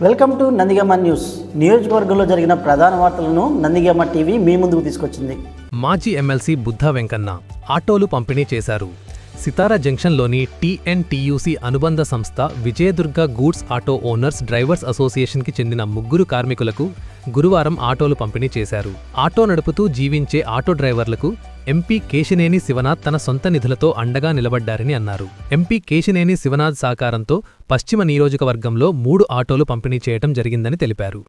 Welcome to Nandigama news. నియోజకవర్గంలో జరిగిన ప్రధాన వార్తలను నందిగామ టీవీ మీ ముందుకు తీసుకొచ్చింది. మాజీ ఎమ్మెల్సీ బుద్ధా వెంకన్న ఆటోలు పంపిణీ చేశారు. సితారా జంక్షన్లోని టీఎన్టీయూసీ అనుబంధ సంస్థ Vijayadurga goods auto owners drivers అసోసియేషన్కి చెందిన 3 కార్మికులకు గురువారం ఆటోలు పంపిణీ చేశారు. ఆటో నడుపుతూ జీవించే ఆటో డ్రైవర్లకు ఎంపీ కేశినేని శివనాథ్ తన సొంత నిధులతో అండగా నిలబడ్డారని అన్నారు. ఎంపీ కేశినేని శివనాథ్ సహకారంతో పశ్చిమ నియోజకవర్గంలో 3 ఆటోలు పంపిణీ చేయడం జరిగిందని తెలిపారు.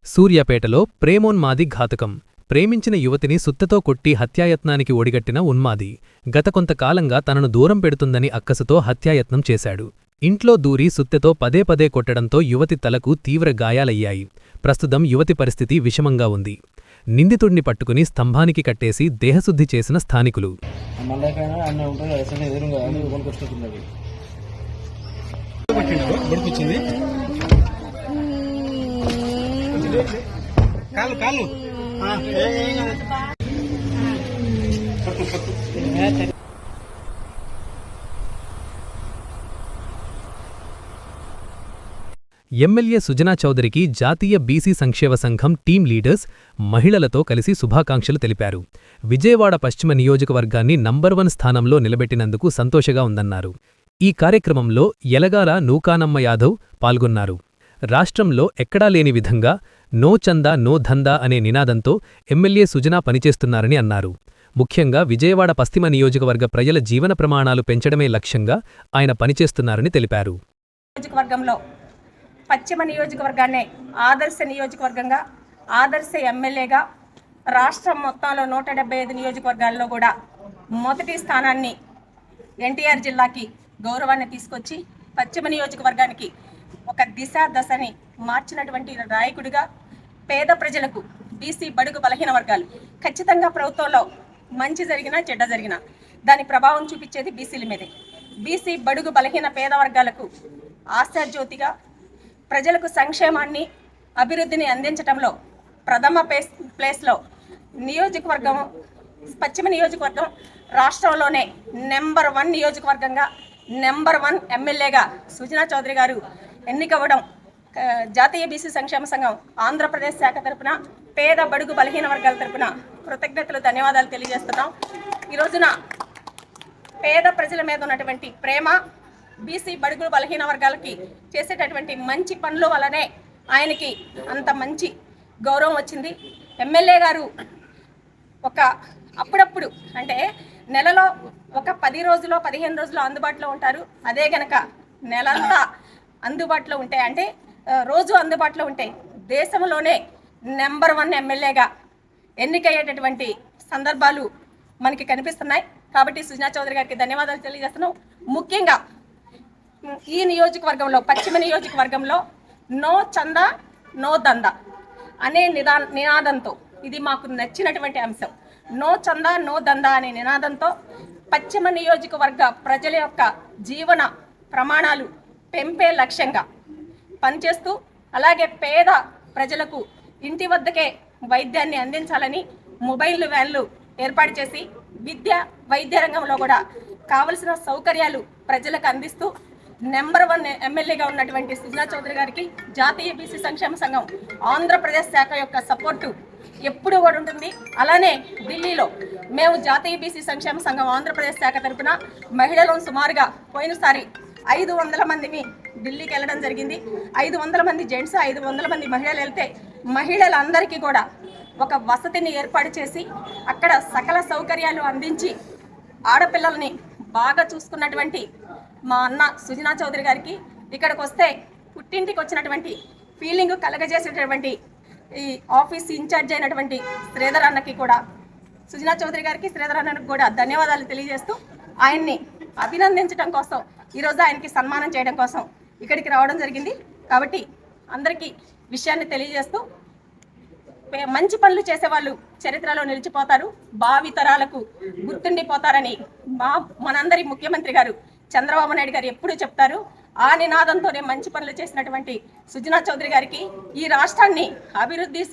సూర్యాపేటలో ప్రేమోన్మాది ఘాతుకం. ప్రేమించిన యువతిని సుత్తతో కొట్టి హత్యాయత్నానికి ఒడిగట్టిన ఉన్మాది గత కొంతకాలంగా తనను దూరం పెడుతుందని అక్కసుతో హత్యాయత్నం చేశాడు. ఇంట్లో దూరి సుత్తెతో పదే పదే కొట్టడంతో యువతి తలకు తీవ్ర గాయాలయ్యాయి. ప్రస్తుతం యువతి పరిస్థితి విషమంగా ఉంది. నిందితుడిని పట్టుకుని స్తంభానికి కట్టేసి దేహశుద్ధి చేసిన స్థానికులు. ఎమ్మెల్యే సుజనా చౌదరికి జాతీయ బీసీ సంక్షేమ సంఘం టీం లీడర్స్ మహిళలతో కలిసి శుభాకాంక్షలు తెలిపారు. విజయవాడ పశ్చిమ నియోజకవర్గాన్ని నంబర్ 1 స్థానంలో నిలబెట్టినందుకు సంతోషంగా ఉందన్నారు. ఈ కార్యక్రమంలో యలగాల నూకానమ్మ యాదవ్ పాల్గొన్నారు. రాష్ట్రంలో ఎక్కడా లేని విధంగా నో చందా నో ధందా అనే నినాదంతో ఎమ్మెల్యే సుజనా పనిచేస్తున్నారని అన్నారు. ముఖ్యంగా విజయవాడ పశ్చిమ నియోజకవర్గ ప్రజల జీవన ప్రమాణాలు పెంచడమే లక్ష్యంగా ఆయన పనిచేస్తున్నారని తెలిపారు. పశ్చిమ నియోజకవర్గాన్ని ఆదర్శ నియోజకవర్గంగా, ఆదర్శ ఎమ్మెల్యేగా రాష్ట్రం మొత్తంలో 175 నియోజకవర్గాల్లో కూడా మొదటి స్థానాన్ని ఎన్టీఆర్ జిల్లాకి గౌరవాన్ని తీసుకొచ్చి పశ్చిమ నియోజకవర్గానికి ఒక దిశ దశని మార్చినటువంటి నాయకుడిగా పేద ప్రజలకు, బీసీ బడుగు బలహీన వర్గాలు ఖచ్చితంగా ప్రభుత్వంలో మంచి జరిగినా చెడ్డ జరిగినా దాని ప్రభావం చూపించేది బీసీల మీదే. బీసీ బడుగు బలహీన పేద వర్గాలకు ఆశాజ్యోతిగా ప్రజలకు సంక్షేమాన్ని, అభివృద్ధిని అందించడంలో ప్రథమ ప్లేస్లో నియోజకవర్గం, పశ్చిమ నియోజకవర్గం రాష్ట్రంలోనే నెంబర్ 1 నియోజకవర్గంగా, నెంబర్ 1 ఎమ్మెల్యేగా సుజనా చౌదరి గారు ఎన్నికవ్వడం జాతీయ బీసీ సంక్షేమ సంఘం ఆంధ్రప్రదేశ్ శాఖ తరపున, పేద బడుగు బలహీన వర్గాల తరపున కృతజ్ఞతలు, ధన్యవాదాలు తెలియజేస్తున్నాం. ఈ రోజున పేద ప్రజల మీద ఉన్నటువంటి ప్రేమ, బీసీ బడుగు బలహీన వర్గాలకి చేసేటటువంటి మంచి పనుల వల్లనే ఆయనకి అంత మంచి గౌరవం వచ్చింది. ఎమ్మెల్యే గారు అప్పుడప్పుడు అంటే నెలలో ఒక 10 రోజులో 15 రోజులు అందుబాటులో ఉంటారు. అదే గనక నెలంతా అందుబాటులో ఉంటే, అంటే రోజు అందుబాటులో ఉంటే దేశంలోనే నెంబర్ 1 ఎమ్మెల్యేగా ఎన్నికయ్యేటటువంటి సందర్భాలు మనకి కనిపిస్తున్నాయి. కాబట్టి సుజనా చౌదరి గారికి ధన్యవాదాలు తెలియజేస్తున్నాం. ముఖ్యంగా ఈ నియోజకవర్గంలో, పశ్చిమ నియోజకవర్గంలో నో చందా నో దందా అనే నినాదంతో, ఇది మాకు నచ్చినటువంటి అంశం. నో చందా నో దందా అనే నినాదంతో పశ్చిమ నియోజకవర్గ ప్రజల యొక్క జీవన ప్రమాణాలు పెంపే లక్ష్యంగా పనిచేస్తూ, అలాగే పేద ప్రజలకు ఇంటి వద్దకే వైద్యాన్ని అందించాలని మొబైల్ వ్యాన్లు ఏర్పాటు చేసి విద్య, వైద్య రంగంలో కూడా కావలసిన సౌకర్యాలు ప్రజలకు అందిస్తూ నెంబర్ 1 ఎమ్మెల్యేగా ఉన్నటువంటి సుజనా చౌదరి గారికి జాతీయ బీసీ సంక్షేమ సంఘం ఆంధ్రప్రదేశ్ శాఖ యొక్క సపోర్టు ఎప్పుడూ కూడా ఉంటుంది. అలానే ఢిల్లీలో మేము జాతీయ బీసీ సంక్షేమ సంఘం ఆంధ్రప్రదేశ్ శాఖ తరపున మహిళలను సుమారుగా పోయినసారి 500 మందిని ఢిల్లీకి వెళ్ళడం జరిగింది. 500 మంది జెంట్స్, 500 మంది మహిళలు వెళ్తే మహిళలందరికీ కూడా ఒక వసతిని ఏర్పాటు చేసి అక్కడ సకల సౌకర్యాలు అందించి ఆడపిల్లల్ని బాగా చూసుకున్నటువంటి మా అన్న సుజనా చౌదరి గారికి ఇక్కడికి వస్తే పుట్టింటికి వచ్చినటువంటి ఫీలింగ్ కలగజేసేటటువంటి ఈ ఆఫీస్ ఇన్ఛార్జ్ అయినటువంటి శ్రీధర్ అన్నకి కూడా సుజనా చౌదరి గారికి, శ్రీధర్ అన్నకు కూడా ధన్యవాదాలు తెలియజేస్తూ ఆయన్ని అభినందించడం కోసం, ఈరోజు ఆయనకి సన్మానం చేయడం కోసం ఇక్కడికి రావడం జరిగింది. కాబట్టి అందరికీ విషయాన్ని తెలియజేస్తూ, మంచి పనులు చేసేవాళ్ళు చరిత్రలో నిలిచిపోతారు, భావి తరాలకు గుర్తుండిపోతారని మనందరి ముఖ్యమంత్రి గారు చంద్రబాబు నాయుడు గారు ఎప్పుడూ చెప్తారు. ఆ నినాదంతోనే మంచి పనులు చేసినటువంటి సుజనా చౌదరి గారికి, ఈ రాష్ట్రాన్ని అభివృద్ధి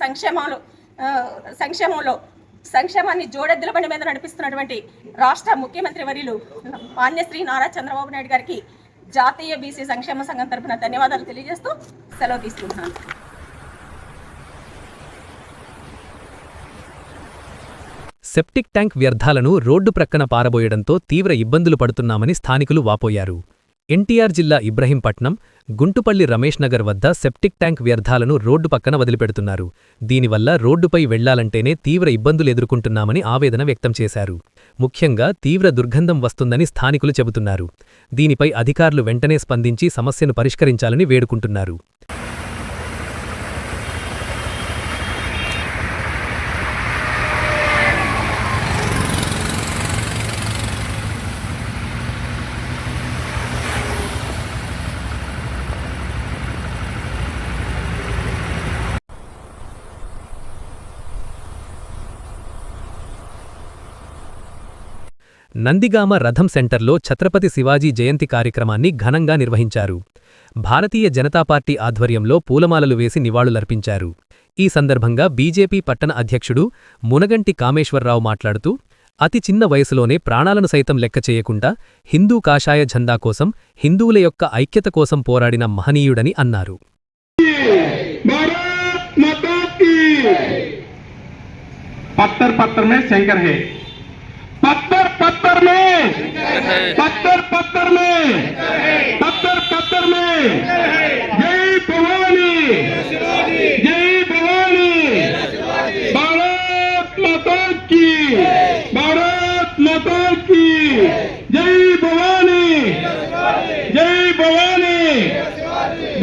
సంక్షేమాన్ని జోడెద్దుల బండి మీద నడిపిస్తున్నటువంటి రాష్ట్ర ముఖ్యమంత్రి వర్యులు మాన్యశ్రీ నారా చంద్రబాబు నాయుడు గారికి జాతీయ బీసీ సంక్షేమ సంఘం తరఫున ధన్యవాదాలు తెలియజేస్తూ సెలవు తీసుకుంటున్నాను. సెప్టిక్ ట్యాంక్ వ్యర్థాలను రోడ్డు ప్రక్కన పారబోయడంతో తీవ్ర ఇబ్బందులు పడుతున్నామని స్థానికులు వాపోయారు. ఎన్టీఆర్ జిల్లా ఇబ్రహీంపట్నం, గుంటుపల్లి రమేష్ నగర్ వద్ద సెప్టిక్ ట్యాంక్ వ్యర్థాలను రోడ్డు పక్కన వదిలిపెడుతున్నారు. దీనివల్ల రోడ్డుపై వెళ్లాలంటేనే తీవ్ర ఇబ్బందులు ఎదుర్కొంటున్నామని ఆవేదన వ్యక్తం చేశారు. ముఖ్యంగా తీవ్ర దుర్గంధం వస్తుందని స్థానికులు చెబుతున్నారు. దీనిపై అధికారులు వెంటనే స్పందించి సమస్యను పరిష్కరించాలని వేడుకుంటున్నారు. నందిగామ రథం సెంటర్లో ఛత్రపతి శివాజీ జయంతి కార్యక్రమాన్ని ఘనంగా నిర్వహించారు. భారతీయ జనతా పార్టీ ఆధ్వర్యంలో పూలమాలలు వేసి నివాళులర్పించారు. ఈ సందర్భంగా బీజేపీ పట్టణ అధ్యక్షుడు మునగంటి కామేశ్వరరావు మాట్లాడుతూ, అతి చిన్న వయసులోనే ప్రాణాలను సైతం లెక్క చేయకుండా హిందూ కాషాయ ఝండా కోసం, హిందువుల యొక్క ఐక్యత కోసం పోరాడిన మహనీయుడని అన్నారు. पत्थर पत्थर में शंकर है, पत्थर पत्थर में, पत्थर पत्थर में, पत्थर पत्थर में, जय भवानी, जय भवानी, भारत माता की, भारत माता की, जय भवानी, जय भवानी,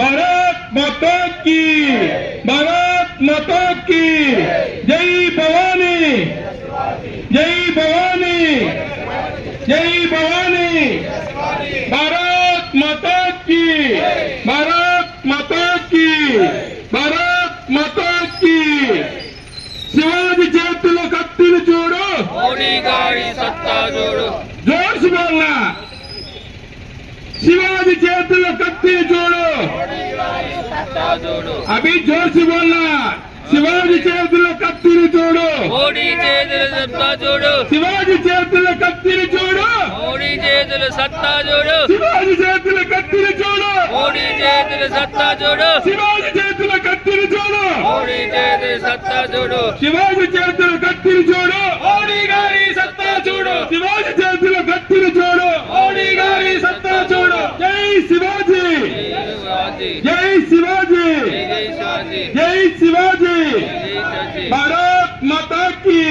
भारत माता की, भारत माता की, जय भवानी, जय भवानी, जय भवानी, भारत माता की, भारत माता की, भारत माता की. शिवाजी చేతుల కత్తిని చూడు, మోడీగాడి సత్తా చూడు, జోర్ से बोलना. शिवाजी చేతుల కత్తిని చూడు, अभी जोर से बोलना. శివాజీ చేతుల కత్తిని చూడు, మోడీ చేతుల సత్తా చూడు, శివాజీ చేతుల కత్తిని చూడు, మోడీ చేతుల సత్తా చూడు, శివాజీ చేతుల కత్తిని చూడు, మోడీ చేతుల సత్తా చూడు, శివాజీ చేతుల కత్తిని చూడు, మోడీ చేతుల సత్తా చూడు, శివాజీ చేతుల కత్తిని చూడు, మోడీ గారి సత్తా చూడు, శివాజీ చేతుల కత్తిని చూడు, మోడీ గారి సత్తా చూడు. జై శివాజీ, జై శివాజీ, జై శివాజీ, జై జై శివాజీ, శివాజీ, జై శివాజీ, భారత్ మాతా की,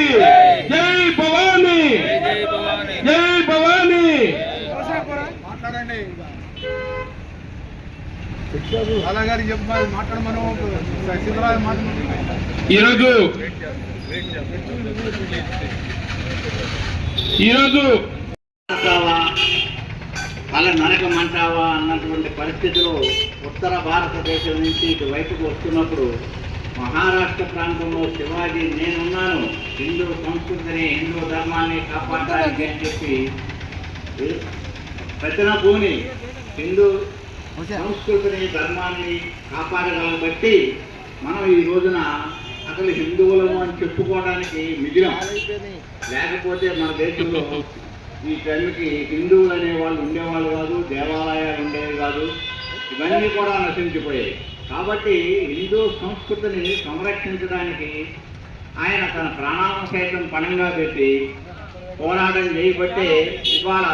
జై భవానీ, జై భవానీ. జై భవానీ. ఈరోజు అలా నరకమంటావా అన్నటువంటి పరిస్థితిలో ఉత్తర భారతదేశం నుంచి ఇటు వైపుకు వస్తున్నప్పుడు మహారాష్ట్ర ప్రాంతంలో శివాజీ నేనున్నాను, హిందూ సంస్కృతిని, హిందూ ధర్మాన్ని కాపాడడానికి అని చెప్పి రచనభూని హిందూ సంస్కృతిని, ధర్మాన్ని కాపాడగలం బట్టి మనం ఈ రోజున అసలు హిందువులము అని చెప్పుకోవడానికి మిగిలిన, లేకపోతే మన దేశంలో ఈ టైంకి హిందువులు అనేవాళ్ళు ఉండేవాళ్ళు కాదు, దేవాలయాలు ఉండేవి కాదు, ఇవన్నీ కూడా నశించిపోయాయి. కాబట్టి హిందూ సంస్కృతిని సంరక్షించడానికి ఆయన తన ప్రాణాలను సైతం పణంగా పెట్టి పోరాటం చేయబట్టే ఇవాళ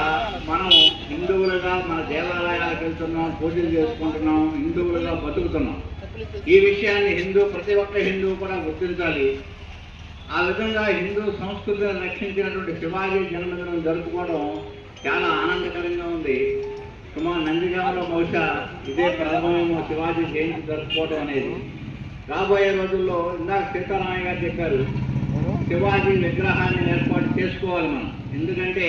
మనం హిందువులుగా మన దేవాలయాలకు వెళ్తున్నాం, పూజలు చేసుకుంటున్నాం, హిందువులుగా బతుకుతున్నాం. ఈ విషయాన్ని ప్రతి ఒక్క హిందువు కూడా గుర్తించాలి. ఆ విధంగా హిందూ సంస్కృతిని రక్షించినటువంటి శివాజీ జన్మదినం జరుపుకోవడం చాలా ఆనందకరంగా ఉంది. సుమారు నందిగామలో బహుశా ఇదే ప్రథమేమో శివాజీ జయంతి జరుపుకోవడం అనేది. రాబోయే రోజుల్లో ఇందాక సీతారామయ్య గారు చెప్పారు, శివాజీ విగ్రహాన్ని ఏర్పాటు చేసుకోవాలి మనం. ఎందుకంటే